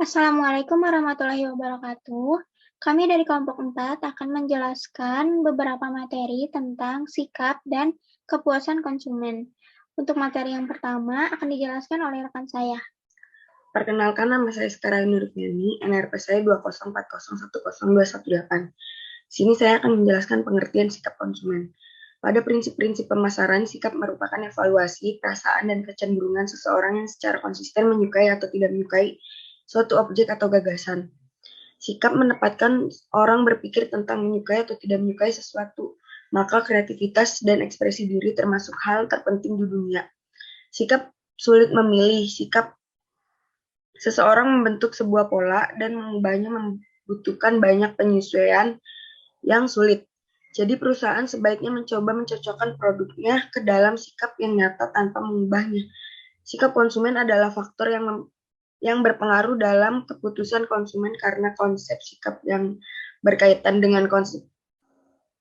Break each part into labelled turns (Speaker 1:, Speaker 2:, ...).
Speaker 1: Assalamualaikum warahmatullahi wabarakatuh. Kami dari kelompok 4 akan menjelaskan beberapa materi tentang sikap dan kepuasan konsumen. Untuk materi yang pertama akan dijelaskan oleh rekan saya.
Speaker 2: Perkenalkan, nama saya Sekara Nurfiani, NRP saya 204010218. Di sini saya akan menjelaskan pengertian sikap konsumen. Pada prinsip-prinsip pemasaran, sikap merupakan evaluasi, perasaan, dan kecenderungan seseorang yang secara konsisten menyukai atau tidak menyukai suatu objek atau gagasan. Sikap menempatkan orang berpikir tentang menyukai atau tidak menyukai sesuatu, maka kreativitas dan ekspresi diri termasuk hal terpenting di dunia. Sikap sulit memilih, sikap seseorang membentuk sebuah pola dan mengubahnya membutuhkan banyak penyesuaian yang sulit. Jadi perusahaan sebaiknya mencoba mencocokkan produknya ke dalam sikap yang nyata tanpa mengubahnya. Sikap konsumen adalah faktor yang berpengaruh dalam keputusan konsumen karena konsep sikap yang berkaitan dengan konsep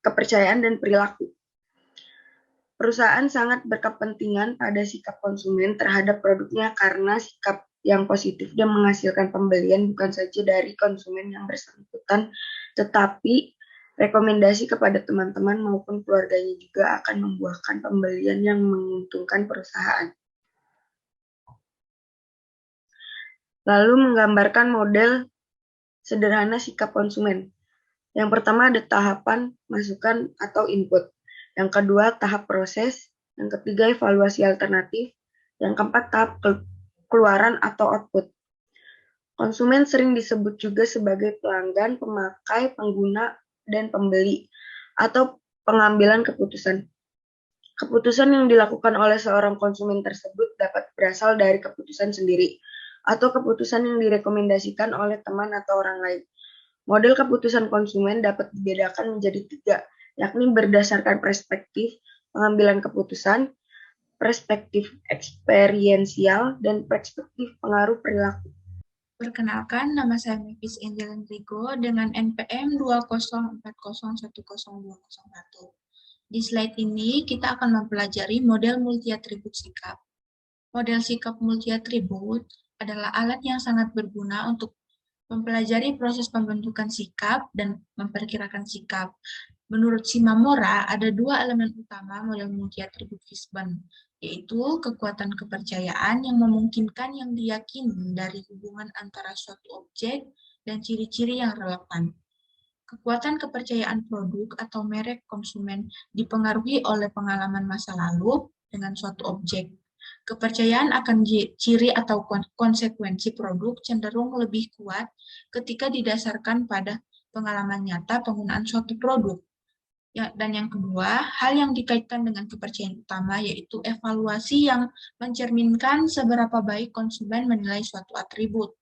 Speaker 2: kepercayaan dan perilaku. Perusahaan sangat berkepentingan pada sikap konsumen terhadap produknya karena sikap yang positif dan menghasilkan pembelian bukan saja dari konsumen yang bersangkutan, tetapi rekomendasi kepada teman-teman maupun keluarganya juga akan membuahkan pembelian yang menguntungkan perusahaan. Lalu menggambarkan model sederhana sikap konsumen. Yang pertama ada tahapan masukan atau input. Yang kedua tahap proses. Yang ketiga evaluasi alternatif. Yang keempat tahap keluaran atau output. Konsumen sering disebut juga sebagai pelanggan, pemakai, pengguna, dan pembeli, atau pengambilan keputusan. Keputusan yang dilakukan oleh seorang konsumen tersebut dapat berasal dari keputusan sendiri, atau keputusan yang direkomendasikan oleh teman atau orang lain. Model keputusan konsumen dapat dibedakan menjadi 3, yakni berdasarkan perspektif pengambilan keputusan, perspektif eksperiensial, dan perspektif pengaruh perilaku.
Speaker 3: Perkenalkan, nama saya Mavis Angel Enrico dengan NPM 204010201. Di slide ini, kita akan mempelajari model multi-atribut sikap. Model sikap multi-atribut adalah alat yang sangat berguna untuk mempelajari proses pembentukan sikap dan memperkirakan sikap. Menurut Shimamura, ada 2 elemen utama model multi-atribut Fishburne, yaitu kekuatan kepercayaan yang memungkinkan yang diyakini dari hubungan antara suatu objek dan ciri-ciri yang relevan. Kekuatan kepercayaan produk atau merek konsumen dipengaruhi oleh pengalaman masa lalu dengan suatu objek. Kepercayaan akan ciri atau konsekuensi produk cenderung lebih kuat ketika didasarkan pada pengalaman nyata penggunaan suatu produk. Dan yang kedua, hal yang dikaitkan dengan kepercayaan utama yaitu evaluasi yang mencerminkan seberapa baik konsumen menilai suatu atribut.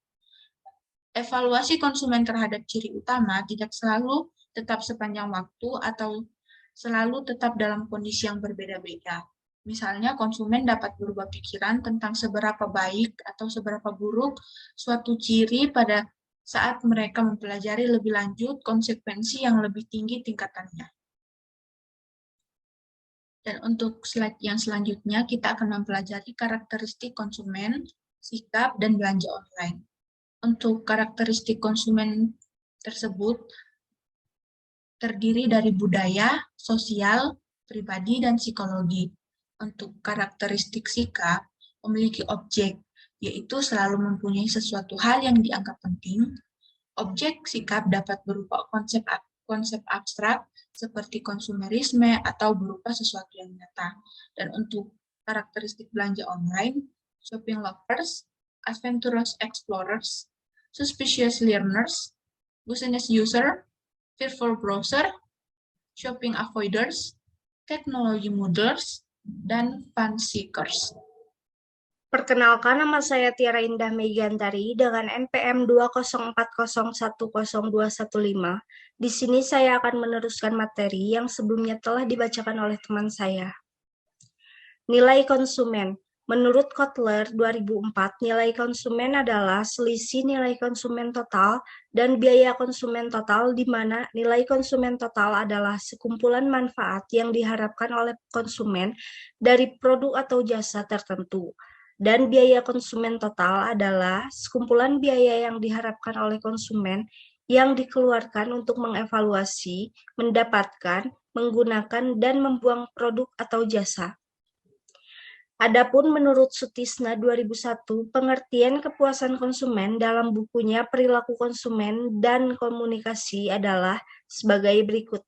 Speaker 3: Evaluasi konsumen terhadap ciri utama tidak selalu tetap sepanjang waktu atau selalu tetap dalam kondisi yang berbeda-beda. Misalnya, konsumen dapat berubah pikiran tentang seberapa baik atau seberapa buruk suatu ciri pada saat mereka mempelajari lebih lanjut konsekuensi yang lebih tinggi tingkatannya. Dan untuk slide yang selanjutnya, kita akan mempelajari karakteristik konsumen, sikap, dan belanja online. Untuk karakteristik konsumen tersebut terdiri dari budaya, sosial, pribadi, dan psikologi. Untuk karakteristik sikap, memiliki objek, yaitu selalu mempunyai sesuatu hal yang dianggap penting. Objek sikap dapat berupa konsep abstrak seperti konsumerisme atau berupa sesuatu yang nyata. Dan untuk karakteristik belanja online, shopping lovers, adventurous explorers, suspicious learners, business user, fearful browser, shopping avoiders, technology muddlers, dan fun seekers.
Speaker 4: Perkenalkan, nama saya Tiara Indah Megantari dengan NPM 204010215. Di sini saya akan meneruskan materi yang sebelumnya telah dibacakan oleh teman saya. Nilai konsumen. Menurut Kotler 2004, nilai konsumen adalah selisih nilai konsumen total dan biaya konsumen total, di mana nilai konsumen total adalah sekumpulan manfaat yang diharapkan oleh konsumen dari produk atau jasa tertentu. Dan biaya konsumen total adalah sekumpulan biaya yang diharapkan oleh konsumen yang dikeluarkan untuk mengevaluasi, mendapatkan, menggunakan, dan membuang produk atau jasa. Adapun menurut Sutisna 2001, pengertian kepuasan konsumen dalam bukunya Perilaku Konsumen dan Komunikasi adalah sebagai berikut.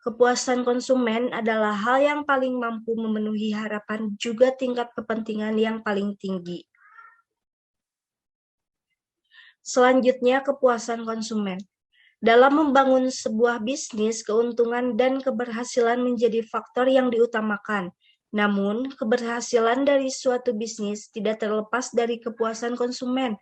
Speaker 4: Kepuasan konsumen adalah hal yang paling mampu memenuhi harapan juga tingkat kepentingan yang paling tinggi. Selanjutnya, kepuasan konsumen. Dalam membangun sebuah bisnis, keuntungan dan keberhasilan menjadi faktor yang diutamakan. Namun, keberhasilan dari suatu bisnis tidak terlepas dari kepuasan konsumen.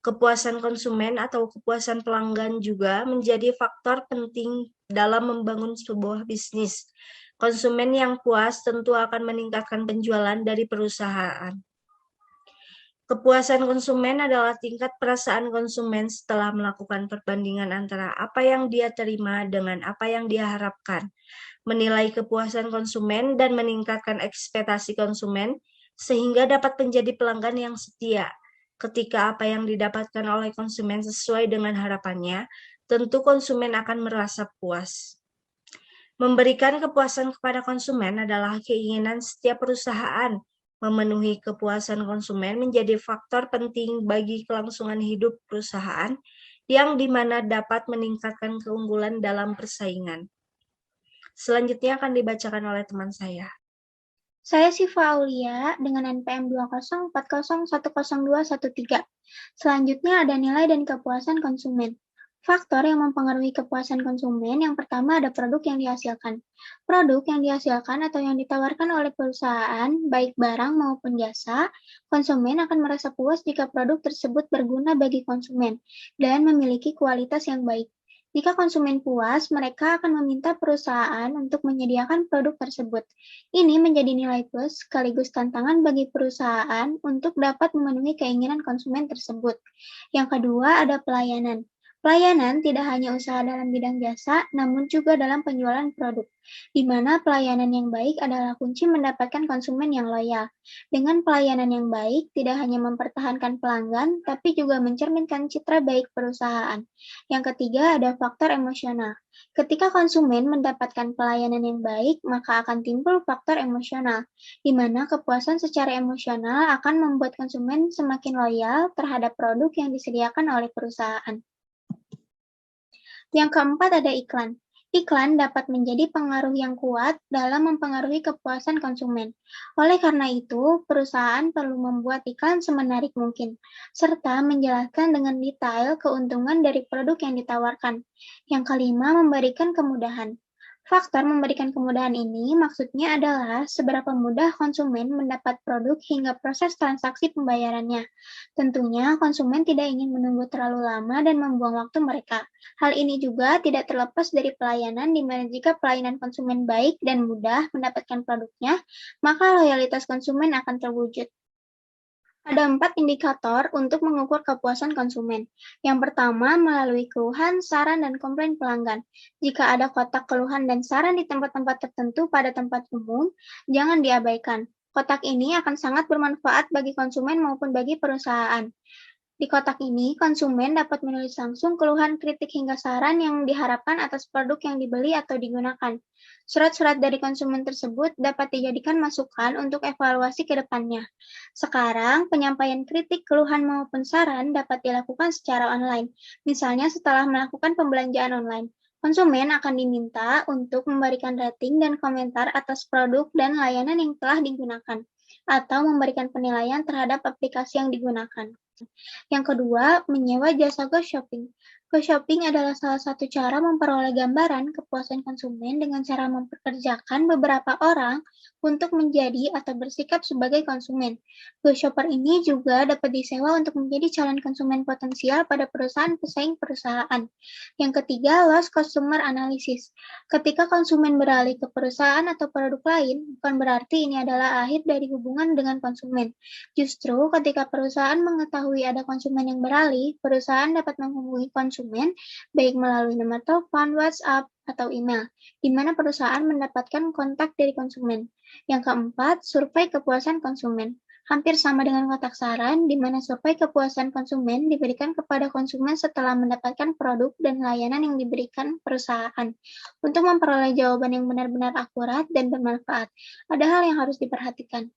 Speaker 4: Kepuasan konsumen atau kepuasan pelanggan juga menjadi faktor penting dalam membangun sebuah bisnis. Konsumen yang puas tentu akan meningkatkan penjualan dari perusahaan. Kepuasan konsumen adalah tingkat perasaan konsumen setelah melakukan perbandingan antara apa yang dia terima dengan apa yang dia harapkan. Menilai kepuasan konsumen dan meningkatkan ekspektasi konsumen sehingga dapat menjadi pelanggan yang setia. Ketika apa yang didapatkan oleh konsumen sesuai dengan harapannya, tentu konsumen akan merasa puas. Memberikan kepuasan kepada konsumen adalah keinginan setiap perusahaan. Memenuhi kepuasan konsumen menjadi faktor penting bagi kelangsungan hidup perusahaan yang dimana dapat meningkatkan keunggulan dalam persaingan. Selanjutnya akan dibacakan oleh teman saya.
Speaker 1: Saya Siva Aulia dengan NPM 2040100213. Selanjutnya ada nilai dan kepuasan konsumen. Faktor yang mempengaruhi kepuasan konsumen yang pertama ada produk yang dihasilkan. Produk yang dihasilkan atau yang ditawarkan oleh perusahaan, baik barang maupun jasa, konsumen akan merasa puas jika produk tersebut berguna bagi konsumen dan memiliki kualitas yang baik. Jika konsumen puas, mereka akan meminta perusahaan untuk menyediakan produk tersebut. Ini menjadi nilai plus sekaligus tantangan bagi perusahaan untuk dapat memenuhi keinginan konsumen tersebut. Yang kedua ada pelayanan. Pelayanan tidak hanya usaha dalam bidang jasa, namun juga dalam penjualan produk, di mana pelayanan yang baik adalah kunci mendapatkan konsumen yang loyal. Dengan pelayanan yang baik, tidak hanya mempertahankan pelanggan, tapi juga mencerminkan citra baik perusahaan. Yang ketiga ada faktor emosional. Ketika konsumen mendapatkan pelayanan yang baik, maka akan timbul faktor emosional, di mana kepuasan secara emosional akan membuat konsumen semakin loyal terhadap produk yang disediakan oleh perusahaan. Yang keempat ada iklan. Iklan dapat menjadi pengaruh yang kuat dalam mempengaruhi kepuasan konsumen. Oleh karena itu, perusahaan perlu membuat iklan semenarik mungkin, serta menjelaskan dengan detail keuntungan dari produk yang ditawarkan. Yang kelima, memberikan kemudahan. Faktor memberikan kemudahan ini maksudnya adalah seberapa mudah konsumen mendapat produk hingga proses transaksi pembayarannya. Tentunya konsumen tidak ingin menunggu terlalu lama dan membuang waktu mereka. Hal ini juga tidak terlepas dari pelayanan, di mana jika pelayanan konsumen baik dan mudah mendapatkan produknya, maka loyalitas konsumen akan terwujud. Ada 4 indikator untuk mengukur kepuasan konsumen. Yang pertama, melalui keluhan, saran, dan komplain pelanggan. Jika ada kotak keluhan dan saran di tempat-tempat tertentu pada tempat umum, jangan diabaikan. Kotak ini akan sangat bermanfaat bagi konsumen maupun bagi perusahaan. Di kotak ini, konsumen dapat menulis langsung keluhan, kritik, hingga saran yang diharapkan atas produk yang dibeli atau digunakan. Surat-surat dari konsumen tersebut dapat dijadikan masukan untuk evaluasi ke depannya. Sekarang, penyampaian kritik, keluhan, maupun saran dapat dilakukan secara online, misalnya setelah melakukan pembelanjaan online. Konsumen akan diminta untuk memberikan rating dan komentar atas produk dan layanan yang telah digunakan, atau memberikan penilaian terhadap aplikasi yang digunakan. Yang kedua, menyewa jasa Go Shopping. Go Shopping adalah salah satu cara memperoleh gambaran kepuasan konsumen dengan cara mempekerjakan beberapa orang untuk menjadi atau bersikap sebagai konsumen. Go Shopper ini juga dapat disewa untuk menjadi calon konsumen potensial pada perusahaan pesaing perusahaan. Yang ketiga, loss customer analysis. Ketika konsumen beralih ke perusahaan atau produk lain, bukan berarti ini adalah akhir dari hubungan dengan konsumen. Justru ketika perusahaan mengetahui ada konsumen yang beralih, perusahaan dapat menghubungi konsumen baik melalui nomor telepon, WhatsApp, atau email, di mana perusahaan mendapatkan kontak dari konsumen. Yang keempat, survei kepuasan konsumen. Hampir sama dengan kotak saran, di mana survei kepuasan konsumen diberikan kepada konsumen setelah mendapatkan produk dan layanan yang diberikan perusahaan. Untuk memperoleh jawaban yang benar-benar akurat dan bermanfaat, ada hal yang harus diperhatikan.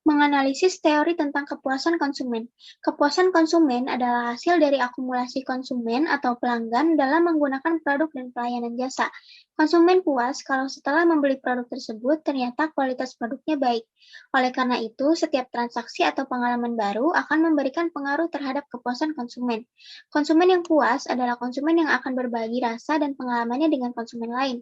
Speaker 1: Menganalisis teori tentang kepuasan konsumen. Kepuasan konsumen adalah hasil dari akumulasi konsumen atau pelanggan dalam menggunakan produk dan pelayanan jasa. Konsumen puas kalau setelah membeli produk tersebut ternyata kualitas produknya baik. Oleh karena itu, setiap transaksi atau pengalaman baru akan memberikan pengaruh terhadap kepuasan konsumen. Konsumen yang puas adalah konsumen yang akan berbagi rasa dan pengalamannya dengan konsumen lain.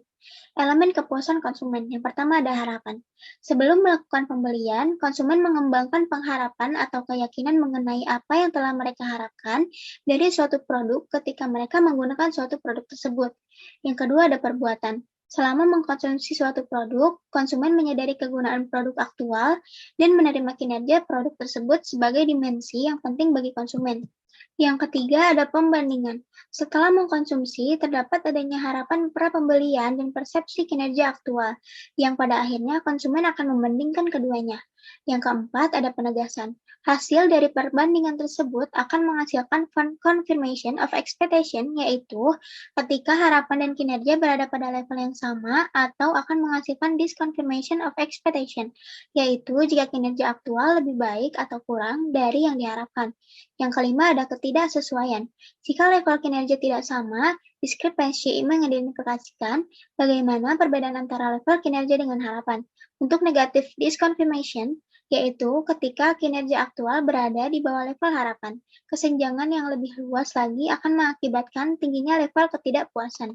Speaker 1: Elemen kepuasan konsumen. Yang pertama ada harapan. Sebelum melakukan pembelian, konsumen mengembangkan pengharapan atau keyakinan mengenai apa yang telah mereka harapkan dari suatu produk ketika mereka menggunakan suatu produk tersebut. Yang kedua ada perbuatan. Selama mengkonsumsi suatu produk, konsumen menyadari kegunaan produk aktual dan menerima kinerja produk tersebut sebagai dimensi yang penting bagi konsumen. Yang ketiga ada pembandingan. Setelah mengkonsumsi, terdapat adanya harapan pra-pembelian dan persepsi kinerja aktual, yang pada akhirnya konsumen akan membandingkan keduanya. Yang keempat ada penegasan. Hasil dari perbandingan tersebut akan menghasilkan confirmation of expectation, yaitu ketika harapan dan kinerja berada pada level yang sama, atau akan menghasilkan disconfirmation of expectation, yaitu jika kinerja aktual lebih baik atau kurang dari yang diharapkan. Yang kelima ada ketidaksesuaian. Jika level kinerja tidak sama, diskrepansi mengidentifikasikan bagaimana perbedaan antara level kinerja dengan harapan. Untuk negatif disconfirmation, yaitu ketika kinerja aktual berada di bawah level harapan. Kesenjangan yang lebih luas lagi akan mengakibatkan tingginya level ketidakpuasan.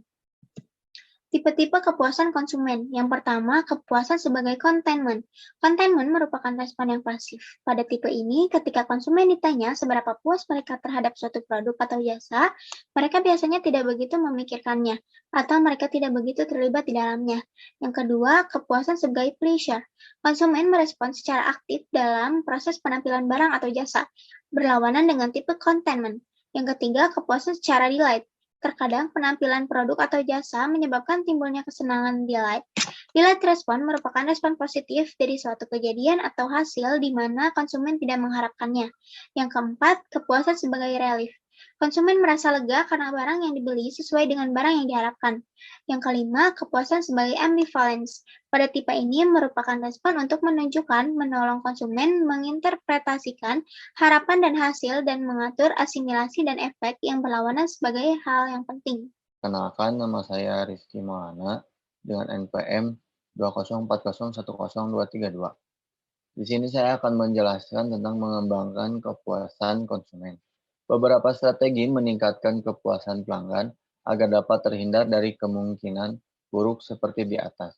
Speaker 1: Tipe-tipe kepuasan konsumen. Yang pertama, kepuasan sebagai containment. Containment merupakan respon yang pasif. Pada tipe ini, ketika konsumen ditanya seberapa puas mereka terhadap suatu produk atau jasa, mereka biasanya tidak begitu memikirkannya, atau mereka tidak begitu terlibat di dalamnya. Yang kedua, kepuasan sebagai pleasure. Konsumen merespon secara aktif dalam proses penampilan barang atau jasa, berlawanan dengan tipe containment. Yang ketiga, kepuasan secara delight. Terkadang penampilan produk atau jasa menyebabkan timbulnya kesenangan delight. Delight respon merupakan respon positif dari suatu kejadian atau hasil di mana konsumen tidak mengharapkannya. Yang keempat, kepuasan sebagai relief. Konsumen merasa lega karena barang yang dibeli sesuai dengan barang yang diharapkan. Yang kelima, kepuasan sebagai ambivalence. Pada tipe ini merupakan respon untuk menunjukkan, menolong konsumen menginterpretasikan harapan dan hasil dan mengatur asimilasi dan efek yang berlawanan sebagai hal yang penting.
Speaker 5: Kenalkan, nama saya Rizky Maulana dengan NPM 204010232. Di sini saya akan menjelaskan tentang mengembangkan kepuasan konsumen. Beberapa strategi meningkatkan kepuasan pelanggan agar dapat terhindar dari kemungkinan buruk seperti di atas.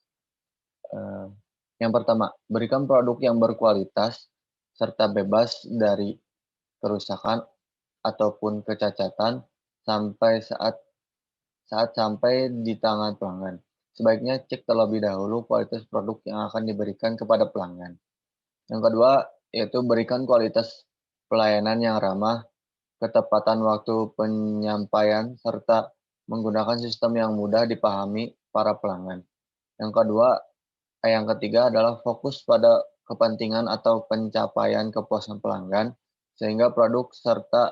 Speaker 5: Yang pertama, berikan produk yang berkualitas serta bebas dari kerusakan ataupun kecacatan sampai saat sampai di tangan pelanggan. Sebaiknya cek terlebih dahulu kualitas produk yang akan diberikan kepada pelanggan. Yang kedua, yaitu berikan kualitas pelayanan yang ramah, ketepatan waktu penyampaian, serta menggunakan sistem yang mudah dipahami para pelanggan. Yang ketiga adalah fokus pada kepentingan atau pencapaian kepuasan pelanggan, sehingga produk serta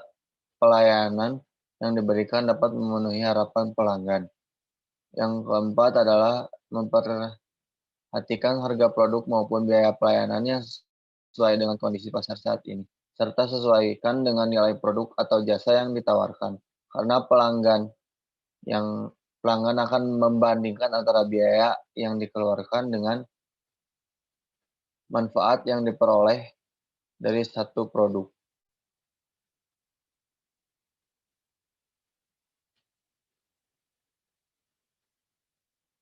Speaker 5: pelayanan yang diberikan dapat memenuhi harapan pelanggan. Yang keempat adalah memperhatikan harga produk maupun biaya pelayanannya sesuai dengan kondisi pasar saat ini, serta sesuaikan dengan nilai produk atau jasa yang ditawarkan. Karena pelanggan akan membandingkan antara biaya yang dikeluarkan dengan manfaat yang diperoleh dari satu produk.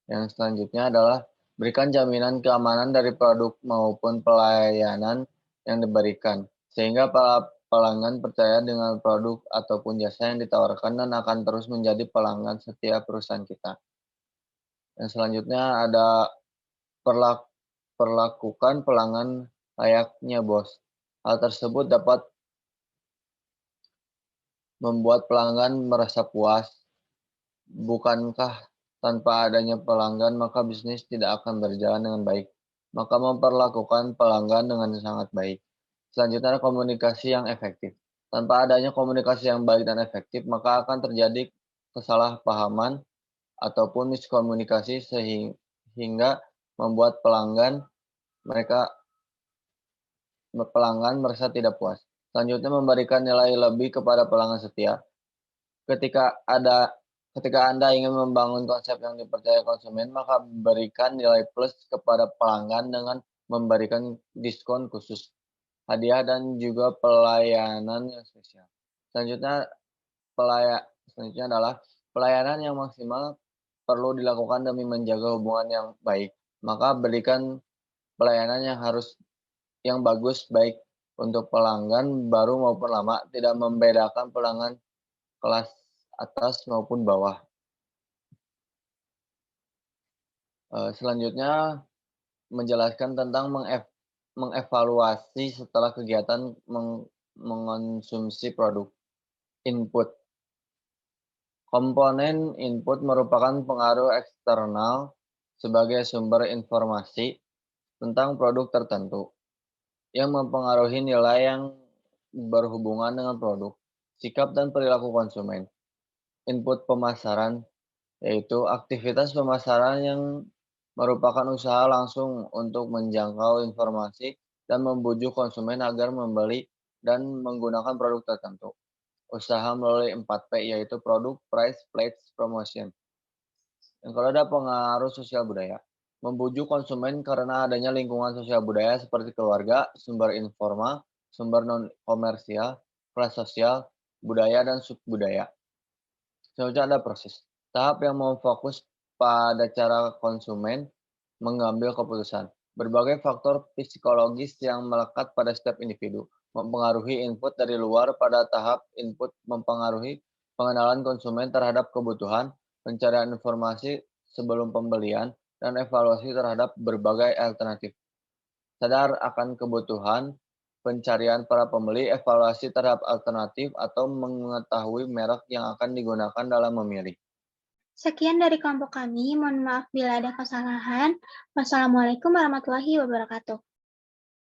Speaker 5: Yang selanjutnya adalah berikan jaminan keamanan dari produk maupun pelayanan yang diberikan, sehingga para pelanggan percaya dengan produk ataupun jasa yang ditawarkan dan akan terus menjadi pelanggan setia perusahaan kita. Yang selanjutnya ada perlakukan pelanggan layaknya bos. Hal tersebut dapat membuat pelanggan merasa puas. Bukankah tanpa adanya pelanggan maka bisnis tidak akan berjalan dengan baik? maka memperlakukan pelanggan dengan sangat baik. Selanjutnya, komunikasi yang efektif. Tanpa adanya komunikasi yang baik dan efektif, maka akan terjadi kesalahpahaman ataupun miskomunikasi sehingga membuat pelanggan merasa tidak puas. Selanjutnya, memberikan nilai lebih kepada pelanggan setia. Ketika Anda ingin membangun konsep yang dipercaya konsumen, maka berikan nilai plus kepada pelanggan dengan memberikan diskon khusus, hadiah, dan juga pelayanan yang spesial. Selanjutnya adalah pelayanan yang maksimal perlu dilakukan demi menjaga hubungan yang baik. Maka berikan pelayanan yang bagus baik untuk pelanggan baru maupun lama, tidak membedakan pelanggan kelas atas maupun bawah. Selanjutnya menjelaskan tentang mengevaluasi setelah kegiatan mengonsumsi produk. Input. Komponen input merupakan pengaruh eksternal sebagai sumber informasi tentang produk tertentu yang mempengaruhi nilai yang berhubungan dengan produk, sikap dan perilaku konsumen. Input pemasaran, yaitu aktivitas pemasaran yang merupakan usaha langsung untuk menjangkau informasi dan membujuk konsumen agar membeli dan menggunakan produk tertentu. Usaha melalui 4P, yaitu produk, price, place, promotion. Yang kedua ada pengaruh sosial budaya. Membujuk konsumen karena adanya lingkungan sosial budaya seperti keluarga, sumber informal, sumber non-komersial, kelas sosial, budaya, dan subbudaya. Selanjutnya ada proses. Tahap yang memfokus pada cara konsumen mengambil keputusan. Berbagai faktor psikologis yang melekat pada setiap individu mempengaruhi input dari luar. Pada tahap input mempengaruhi pengenalan konsumen terhadap kebutuhan, pencarian informasi sebelum pembelian, dan evaluasi terhadap berbagai alternatif. Sadar akan kebutuhan, pencarian para pembeli, evaluasi terhadap alternatif, atau mengetahui merek yang akan digunakan dalam memilih.
Speaker 1: Sekian dari kelompok kami, mohon maaf bila ada kesalahan. Wassalamualaikum warahmatullahi wabarakatuh.